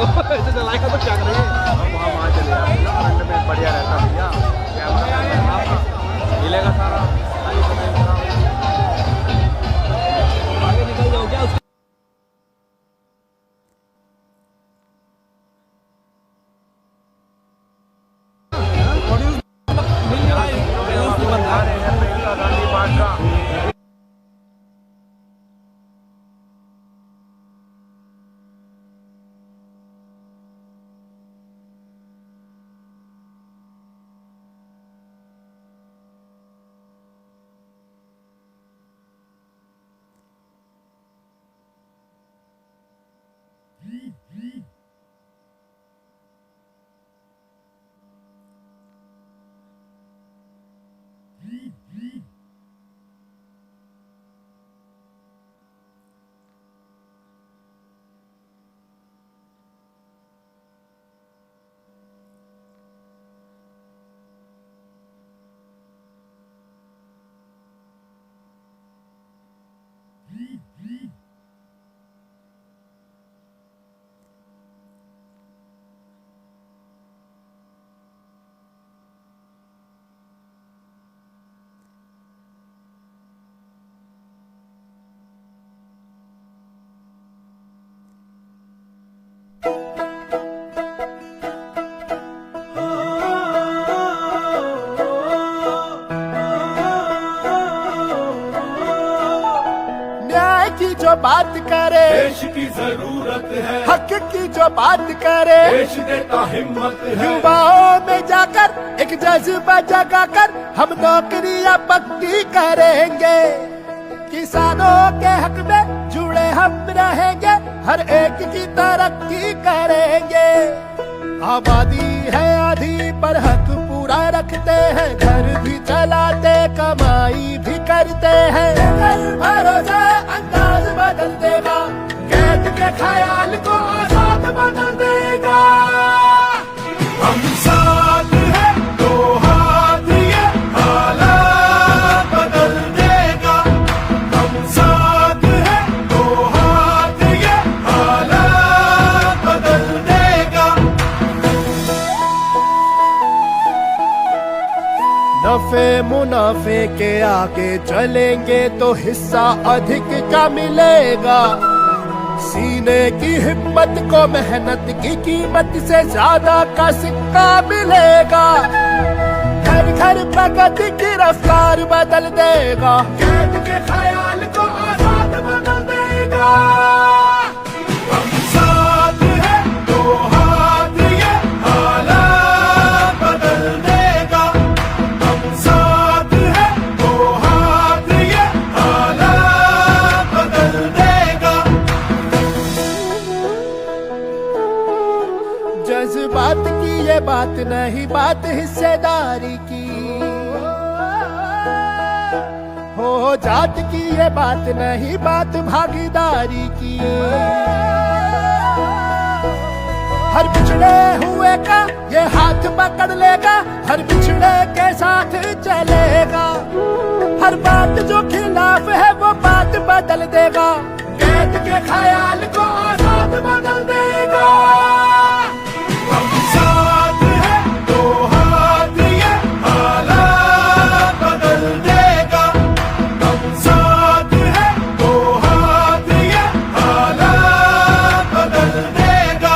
ऐसे चलाएगा तो क्या करेंगे। वहाँ चले जाते ना, फ्रंट में बढ़िया रहता भैया, कैमरा आपका हिलेगा सारा, आगे निकल जाओ क्या। जो बात करे देश की जरूरत है, हक की जो बात करे देश देता हिम्मत है। युवाओं में जाकर एक जज्बा जगाकर हम नौकरियां पक्की करेंगे। किसानों के हक में जुड़े हम रहेंगे, हर एक की तरक्की करेंगे। आबादी है आधी पर हक पूरा रखते हैं, घर भी चलाते कमाई भी करते हैं। भरोसा अंदाज बदल देगा, कैद के ख्याल को आजाद बदल देगा। हम साथ हैं, दो हाथ ये हालात बदल देगा। हम साथ हैं, दो हाथ ये हालात बदल देगा। नफे मुनाफे के आगे चलेंगे तो हिस्सा अधिक का मिलेगा। सीने की हिम्मत को मेहनत की कीमत से ज्यादा का सिक्का मिलेगा। घर घर प्रगति की रफ्तार बदल देगा, कैद के ख्याल को आजाद बदल देगा। हम साथ हैं, दो हाथ ये हालात बदल देगा। हम साथ हैं, दो हाथ ये हालात बदल देगा। जज्बात की ये बात नहीं, बात हिस्सेदारी की। हो जात की ये बात नहीं, बात भागीदारी की। हर पिछड़े हुए का ये हाथ पकड़ लेगा, हर पिछड़े के साथ चलेगा। हर बात जो खिलाफ है वो बात बदल देगा, कैद के ख्याल को आजाद बदल देगा। हम साथ हैं, दो हाथ ये हालात बदल देगा। हम साथ हैं, दो हाथ ये हालात बदल देगा।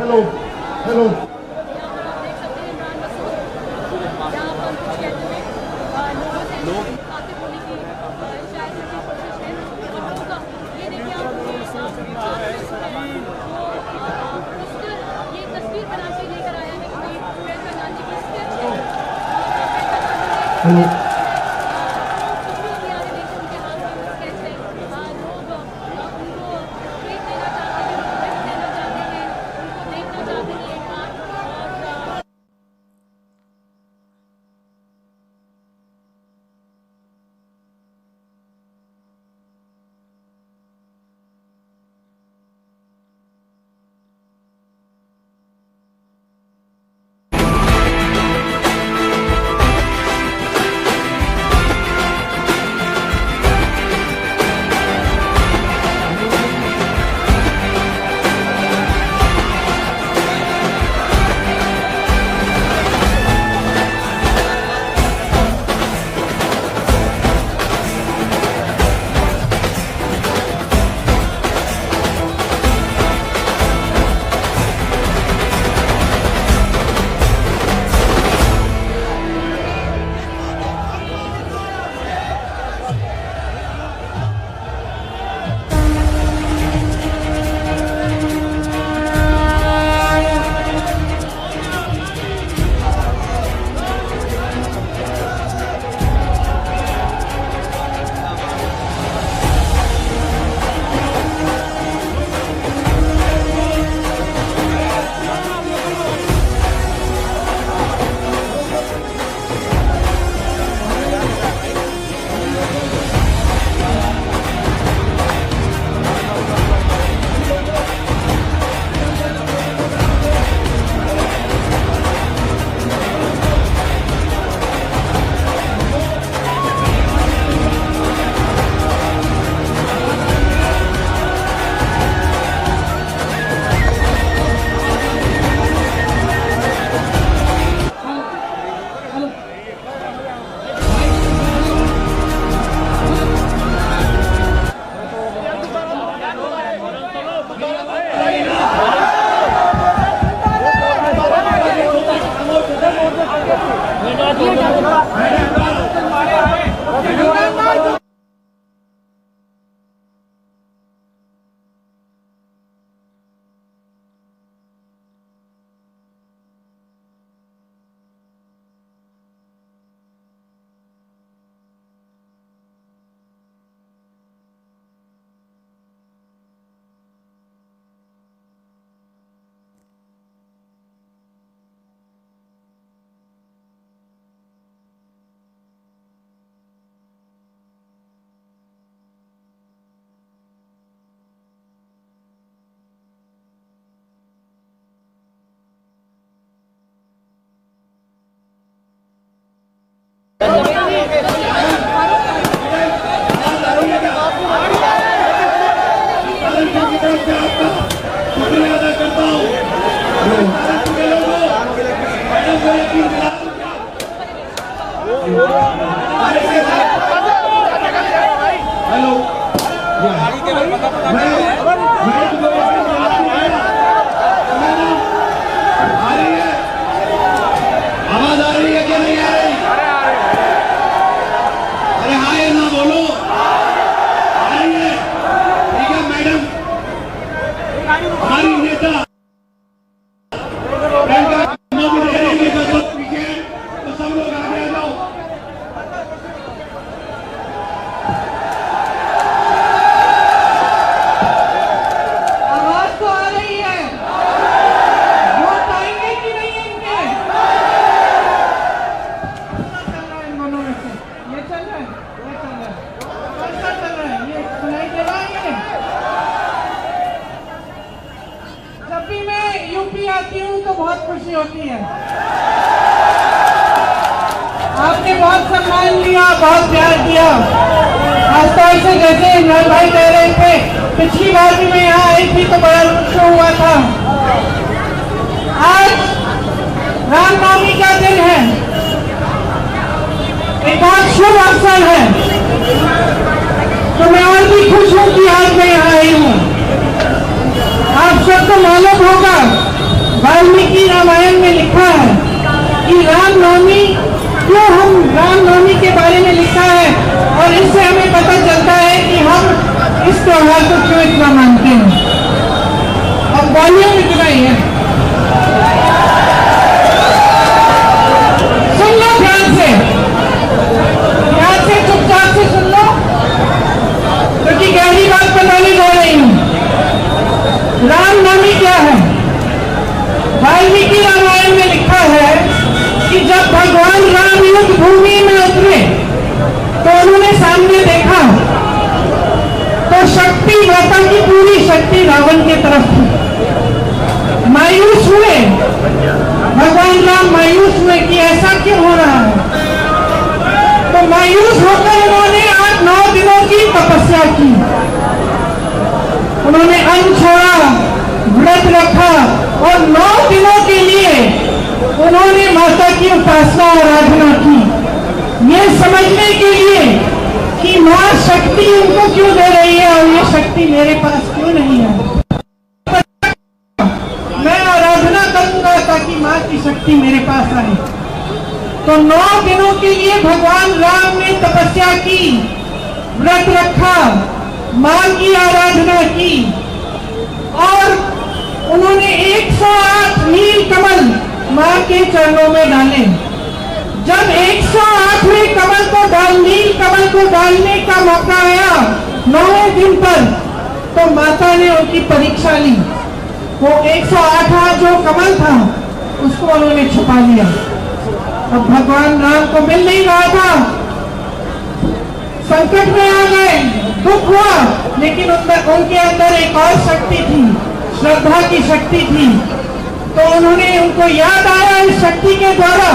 हेलो हेलो हेलो आवाज आ रही है क्या नहीं आ रही? अरे हाय ना बोलो, आ रही है? ठीक है मैडम, हमारी नेता तो सब लोग आगे आ जाओ। आवाज तो आ रही है, वोट आएंगे कि नहीं इनके? चल रहा है इन दोनों में से, ये चल रहा है, ये चल रहा है, कौन सा चल रहा है? ये सुनाई दे रहा है ये? जब भी मैं यूपी आती हूँ तो बहुत खुशी होती है। आपने बहुत सम्मान लिया, बहुत प्यार दिया। खासतौर से जैसे इमरान भाई कह रहे थे, पिछली बार भी मैं यहाँ आई थी तो बड़ा शो हुआ था। आज रामनवमी का दिन है, एक बहुत शुभ अवसर है, तो मैं और भी खुश हूँ कि आज मैं यहाँ आई हूँ। आप सबको मालूम होगा वाल्मीकि रामायण में लिखा है कि जब भगवान राम युद्ध भूमि में उतरे तो उन्होंने सामने देखा तो शक्ति, माता की पूरी शक्ति रावण की तरफ थी। मायूस हुए भगवान राम, मायूस हुए कि ऐसा क्यों हो रहा है। तो मायूस होकर उन्होंने 8-9 दिनों की तपस्या की। उन्होंने अन्न छोड़ा, व्रत रखा और 9 दिनों के लिए उन्होंने माता की उपासना और आराधना की, ये समझने के लिए कि माँ शक्ति उनको क्यों दे रही है और ये शक्ति मेरे पास क्यों नहीं है। मैं आराधना करूंगा ताकि माँ की शक्ति मेरे पास आए। तो 9 दिनों के लिए भगवान राम ने तपस्या की, व्रत रखा, माँ की आराधना की और उन्होंने 108 नील कमल माँ के चरणों में डाले। जब 108वें कमल को नील कमल को डालने का मौका आया 9वें दिन पर, तो माता ने उनकी परीक्षा ली। वो 108वां जो कमल था उसको उन्होंने छुपा लिया। अब भगवान राम को मिल नहीं रहा था, संकट में आ गए, दुख हुआ, लेकिन उनके अंदर एक और शक्ति थी, श्रद्धा की शक्ति थी। तो उन्होंने, उनको याद आया इस शक्ति के द्वारा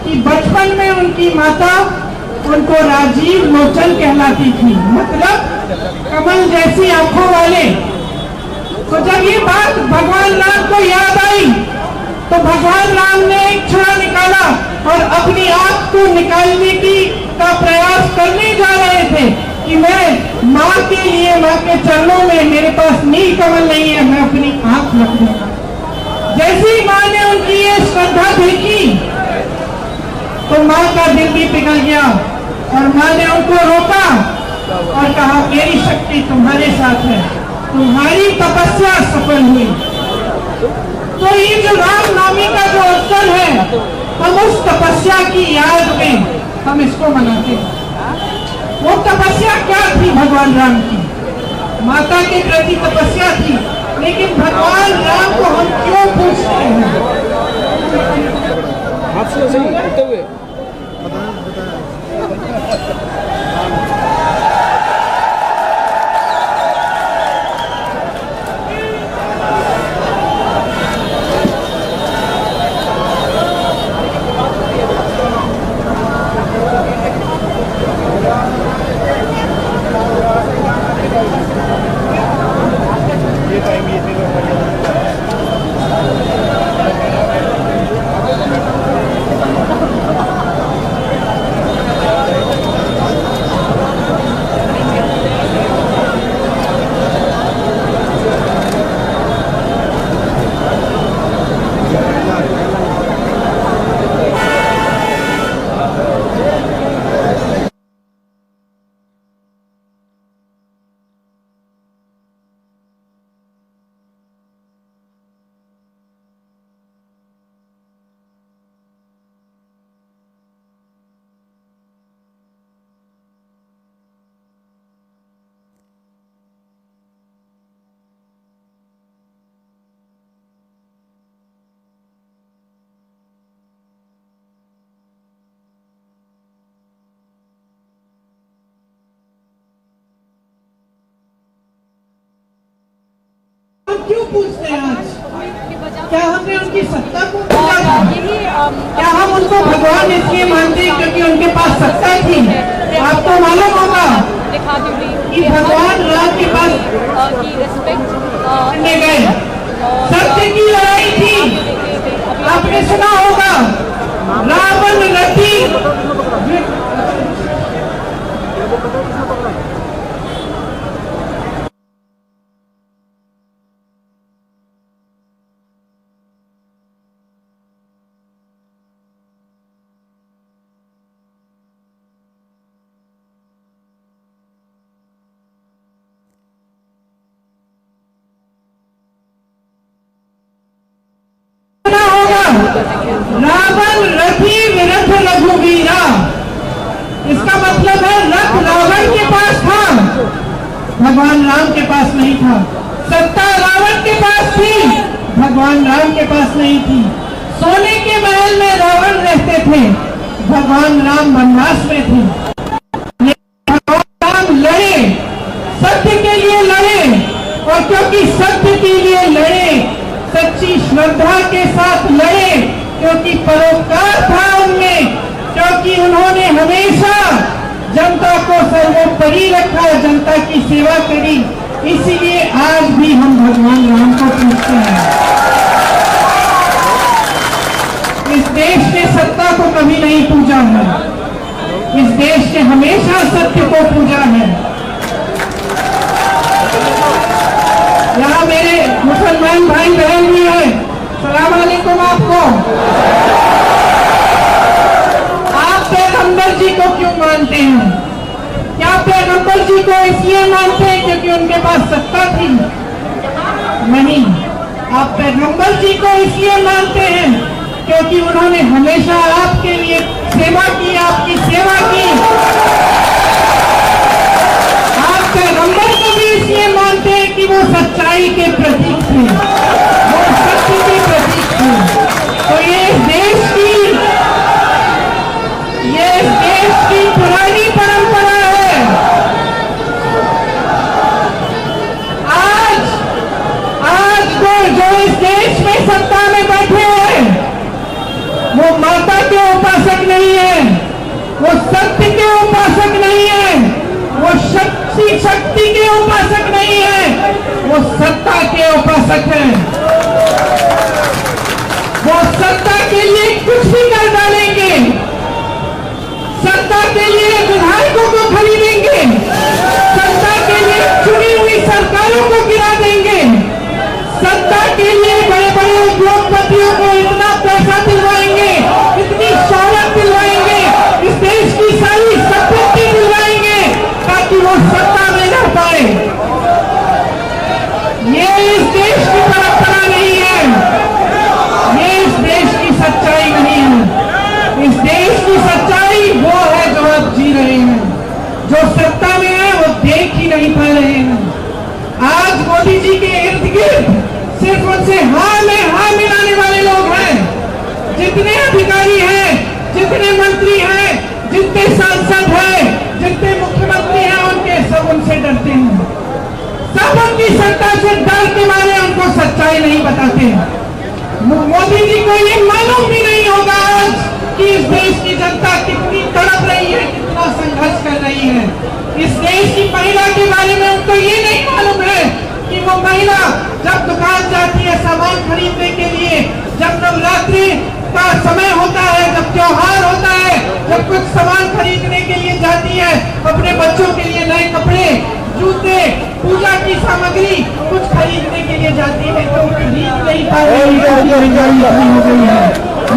कि बचपन में उनकी माता उनको राजीव लोचन कहलाती थी, मतलब कमल जैसी आंखों वाले। तो जब ये बात भगवान राम को याद आई तो भगवान राम ने एक छुरा निकाला और अपनी आंख को निकालने का प्रयास करने जा रहे थे कि मैं माँ के लिए, माँ के चरणों में मेरे पास नील कमल नहीं है, मैं अपनी आंख रख दूंगा। जैसी माँ ने उनकी ये श्रद्धा देखी तो माँ का दिल भी पिघल गया और माँ ने उनको रोका और कहा मेरी शक्ति तुम्हारे साथ है, तुम्हारी तपस्या सफल हुई। तो ये जो रामनवमी का जो अवसर है, हम उस तपस्या की याद में हम इसको मनाते हैं। वो तपस्या क्या थी भगवान राम की? माता के प्रति तपस्या थी, लेकिन भगवान राम को हम क्यों पूछते हैं? क्यों पूछते हैं आज? क्या हमने उनकी सत्ता को पूछा था? क्या हम उनको भगवान इसलिए मानते हैं क्योंकि उनके पास सत्ता थी? आपको मालूम होगा कि भगवान राम के पास करने गए, सत्य की लड़ाई थी। आपने सुना होगा रावण रथी रावण रथी विरथ रघुवीरा। इसका मतलब है रथ रावण के पास था, भगवान राम के पास नहीं था। सत्ता रावण के पास थी, भगवान राम के पास नहीं थी। सोने के महल में रावण रहते थे, भगवान राम वनवास में थे। भगवान राम लड़े, सत्य के लिए लड़े, और क्योंकि सत्य के लिए लड़े, सच्ची श्रद्धा के साथ लड़े, क्योंकि परोपकार था उनमें, क्योंकि उन्होंने हमेशा जनता को सर्वोपरि रखा, जनता की सेवा करी, इसीलिए आज भी हम भगवान राम को पूजते हैं। इस देश ने सत्ता को कभी नहीं पूजा है, इस देश ने हमेशा सत्य को पूजा है। यहाँ मेरे मुसलमान भाई बहन भी हैं, सलाम अलैकुम आपको। आप पैगंबर जी को क्यों मानते हैं? क्या पैगंबर जी को इसलिए मानते हैं क्योंकि उनके पास सत्ता थी? नहीं, आप पैगंबर जी को इसलिए मानते हैं क्योंकि उन्होंने हमेशा आपके लिए सेवा की, आपकी सेवा की। आप पैगंबर को भी इसलिए मानते हैं कि वो सच्चाई के प्रतीक थे, वो सत्य के प्रतीक थे। तो ये देश की पुरानी परंपरा है। आज को जो इस देश में सत्ता में बैठे हैं, वो माता के उपासक नहीं है, वो सत्य के उपासक नहीं है, वो शक्ति के उपासक नहीं है, वो सत्ता के उपासक है। वो सत्ता के लिए कुछ भी कर डालेंगे, सत्ता के लिए विधायकों को खरीदेंगे, सत्ता के लिए चुनी हुई सरकारों को गिरा देंगे, सत्ता के लिए बड़े बड़े उद्योगपतियों को इतना पैसा दिलवाएंगे, इतनी शौहरत दिलवाएंगे, इस देश की सारी संपत्ति दिलवाएंगे ताकि वो सत्ता में रह पाए। ये इस देश की परंपरा नहीं है, ये इस देश की सच्चाई नहीं है। इस देश की सच्चाई वो है जो आप जी रहे हैं, जो सत्ता में है वो देख ही नहीं पा रहे हैं। आज मोदी जी के इर्द गिर्द सिर्फ उनसे हाँ में हाँ मिलाने वाले लोग हैं। जितने अधिकारी हैं, जितने मंत्री हैं, जितने सांसद हैं, जितने मुख्यमंत्री हैं, उनके सब उनसे डरते हैं। सब उनकी सत्ता से डर के मारे उनको सच्चाई नहीं बताते। मोदी जी को ये मालूम भी नहीं होगा आज कि इस देश की जनता कितनी तड़प रही है, कितना संघर्ष कर रही है। इस देश की महिला के बारे में उनको ये नहीं मालूम है कि वो महिला जब दुकान जाती है सामान खरीदने के लिए, जब नवरात्रि का समय होता है, जब त्योहार होता है, जब कुछ सामान खरीदने के लिए जाती है, अपने बच्चों के लिए नए कपड़े, जूते, पूजा की सामग्री कुछ खरीदने के लिए जाती है तो खरीद नहीं पा रही है, महंगाई हो गई है।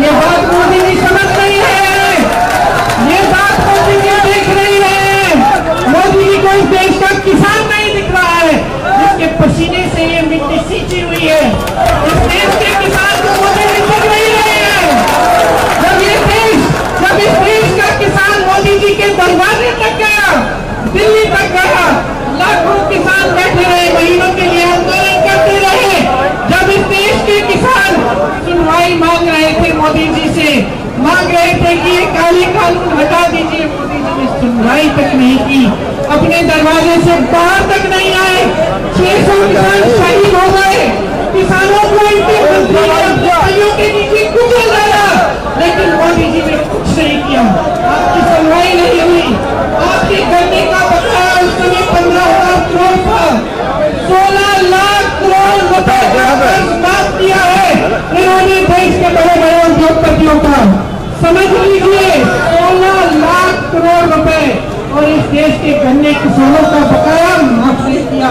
ये बात मोदी जी समझ नहीं है, ये बात मोदी जी देख नहीं है। मोदी जी को इस देश का किसान नहीं दिख रहा है, जिसके पसीने से ये मिट्टी सींची हुई है। इस देश के किसान को मोदी जी दिख नहीं रहे हैं। जब इस देश का किसान मोदी जी के दरवाजे तक गया, दिल्ली तक गया, लाखों किसान बैठे रहे, महीनों के लिए आंदोलन करते रहे। जब इस देश के किसान सुनवाई मांग रहे थे मोदी जी से, मांग रहे थे कि ये काले कानून हटा दीजिए, मोदी जी ने सुनवाई तक नहीं की, अपने दरवाजे से बाहर तक नहीं आए। 600 किसान शहीद हो गए, किसानों को इनके मंत्रियों के नीचे कुचल डाला, लेकिन मोदी जी ने कुछ नहीं किया। आपकी सुनवाई नहीं हुई। आपके गन्ने का बकाया उस समय 15,000 करोड़ था, 16 लाख करोड़ रुपए का कर्ज माफ किया है इन्होंने देश के बड़े बड़े उद्योगपतियों का। समझ लीजिए, 16 लाख करोड़ रुपए, और इस देश के गन्ने किसानों का बकाया माफ नहीं किया,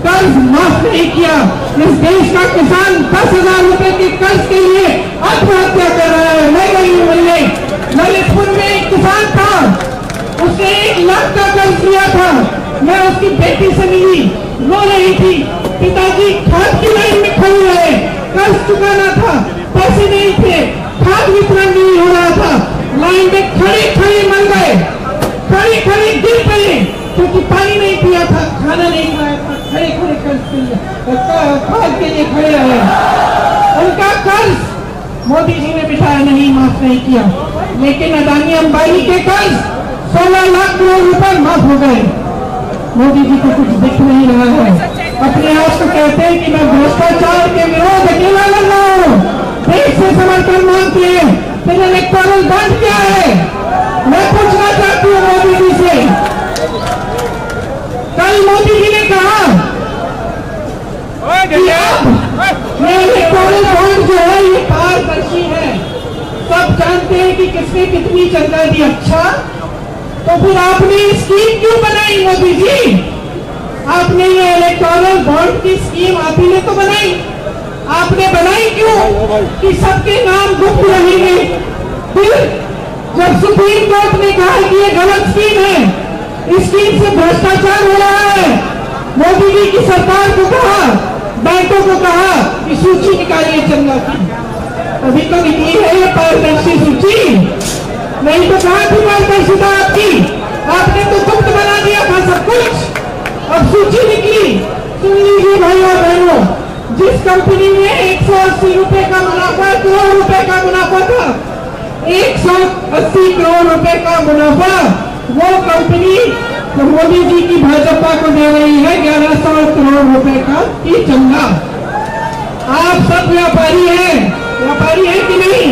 कर्ज माफ नहीं किया। इस देश का किसान 10,000 रुपए के कर्ज के लिए आत्महत्या कर रहा है। मैं गई मिलने ललितपुर में एक किसान था, उसने 1 लाख का कर्ज लिया था। मैं उसकी बेटी से मिली, रो रही थी, पिताजी खाद की लाइन में खड़े रहे, कर्ज चुकाना था, पैसे नहीं थे, खाद वितरण नहीं हो रहा था, लाइन में खड़े खड़े मर गए, खड़े खड़े गिर पड़े क्योंकि पानी नहीं पिया था, खाना नहीं खाया था, खड़े खड़े खाद के लिए खड़े रहे। उनका कर्ज मोदी जी ने बिठाया नहीं, माफ नहीं किया, लेकिन अदानी अंबानी के कर्ज 16 लाख करोड़ रुपए माफ हो गए। मोदी जी को कुछ दिख नहीं रहा है। अपने आप को कहते हैं कि मैं भ्रष्टाचार के विरोध अकेला लड़ रहा हूँ, देश से समर्थन मांगते हैं, फिर इलेक्टोरल बॉन्ड क्या है? मैं पूछना चाहती हूँ मोदी जी से। कल मोदी जी ने कहा कि अब ये इलेक्टोरल बॉन्ड जो है ये पारदर्शी है, सब जानते हैं कि किसने कितनी चंदा दी। अच्छा, तो फिर आपने स्कीम क्यों बनाई मोदी जी? आपने ये इलेक्टोरल बॉन्ड की स्कीम आप ही ने तो बनाई। आपने बनाई क्यों? कि सबके नाम गुप्त रहेंगे। फिर जब सुप्रीम कोर्ट ने कहा कि ये गलत स्कीम है, इस स्कीम से भ्रष्टाचार हो रहा है, मोदी जी की सरकार को कहा, बैंकों को कहा कि सूची निकालिए चंदा की। अभी तो निकली है ये पारदर्शी सूची, नहीं तो कहां थी पारदर्शिता आपकी? आपने तो गुप्त बना दिया था सब कुछ। अब सूची निकली। सुन लीजिए भाई और बहनों, जिस कंपनी में 180 रुपए का मुनाफा, करोड़ रुपए का मुनाफा था, 180 करोड़ रुपए का मुनाफा, वो कंपनी तो मोदी जी की भाजपा को दे रही है 1100 करोड़ रुपए का की चंदा। आप सब व्यापारी हैं कि नहीं?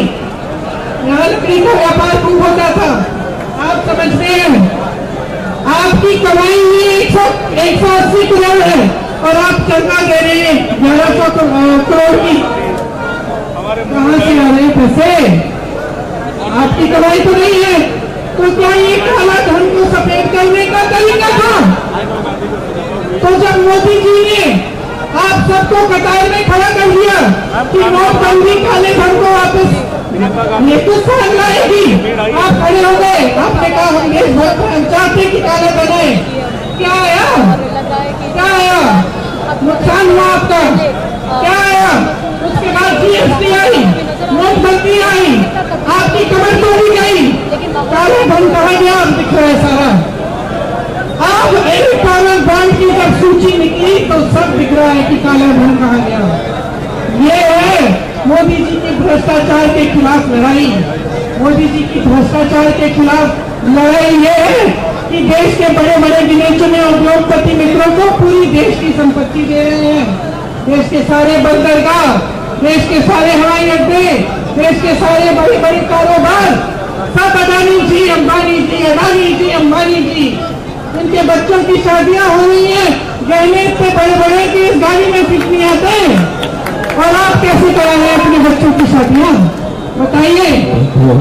यहाँ लकड़ी का व्यापार खूब होता था, आप समझते हैं। आपकी कमाई हुई 180 करोड़ है और आप चंदा दे रहे हैं 1100 करोड़ की। कहाँ से आ रहे हैं पैसे? आपकी कमाई तो नहीं है। तो क्या ये काला धन को सफेद करने का तरीका था? तो जब मोदी जी ने आप सबको कतार में खड़ा कर दिया कि नोटबंदी काले धन को वापस ये कुछ साल लाएगी, आप खड़े हो गए, आपने कहा हम देश भर चाहते कि काले बनाए। क्या आया? नुकसान हुआ आपका। क्या आया? उसके बाद जीएसटी आई, नोटबंदी आई, आपकी कमर तोड़ी गई, काले धन कहा गया? अब दिख रहा है सारा। अब इलेक्टोरल बॉन्ड की जब सूची निकली तो सब दिख रहा है कि काला धन कहा गया। ये है मोदी जी की भ्रष्टाचार के खिलाफ लड़ाई। मोदी जी की भ्रष्टाचार के खिलाफ लड़ाई ये है कि देश के बड़े बड़े गिने चुने उद्योगपति मित्रों को पूरी देश की संपत्ति दे रहे हैं। देश के सारे बंदरगाह, देश के सारे हवाई अड्डे, देश के सारे बड़े बड़े कारोबार सब अडानी जी, अंबानी जी, अडानी जी, अंबानी जी। इनके बच्चों की शादियां हो रही हैं, गहने इतने बड़े बड़े कि इस गाड़ी में फिट नहीं आते। और आप कैसे करा रहे हैं अपने बच्चों की शादियां? बताइए,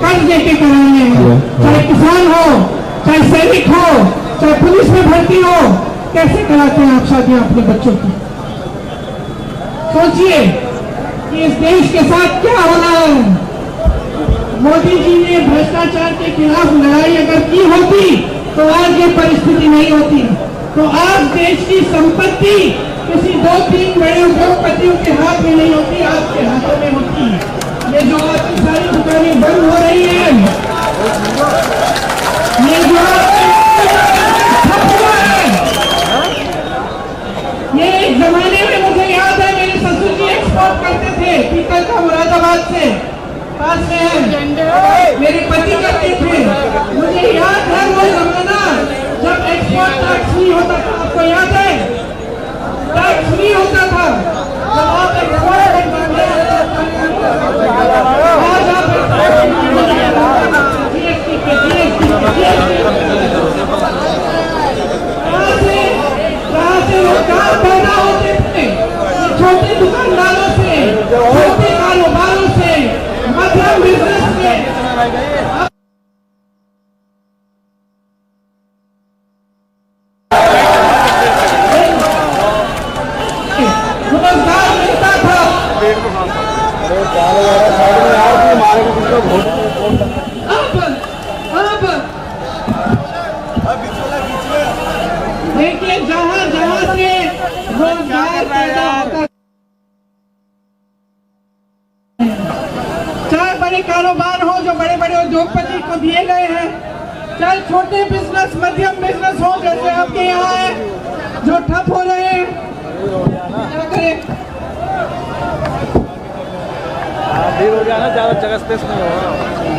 कर्ज देके करा रहे हैं। चाहे किसान हो, चाहे सैनिक हो, चाहे पुलिस में भर्ती हो, कैसे कराते हैं आप शादियां अपने बच्चों की? सोचिए कि इस देश के साथ क्या हो रहा है। मोदी जी ने भ्रष्टाचार के खिलाफ लड़ाई अगर की होती तो आज ये परिस्थिति नहीं होती। तो आज देश की संपत्ति किसी 2-3 बड़े उद्योगपतियों के हाथ में नहीं होती, आपके हाथों में होती। ये जो आपकी सारी दुकानें बंद हो रही हैं, ये जो ठप हुआ है, ये एक जमाने में मुझे याद है मेरे ससुर जी एक्सपोर्ट करते थे पीतल का, मुरादाबाद से पास में है, मेरे पति करते थे। मुझे याद है वो जमाना जब एक्सपोर्ट टैक्स नहीं होता था। आपको याद है? टैक्स फ्री होता था। जब आप एक्सपोर्ट आज आप जीएसटी पे कहाँ से रोजगार पैदा होते थे? छोटे दुकानदारों से, छोटे कारोबारों से, मध्यम बिजनेस से। देखिए, जहाँ जहाँ से रोजगार पैदा होता, चाहे बड़े कारोबार हो जो बड़े बड़े उद्योगपति को दिए गए हैं, चाहे छोटे बिजनेस, मध्यम बिजनेस हो जैसे आपके यहाँ है, जो ठप हो रहे हैं, क्या करें? भीड़ हो गया ना, ज़्यादा जगह स्पेस नहीं होगा।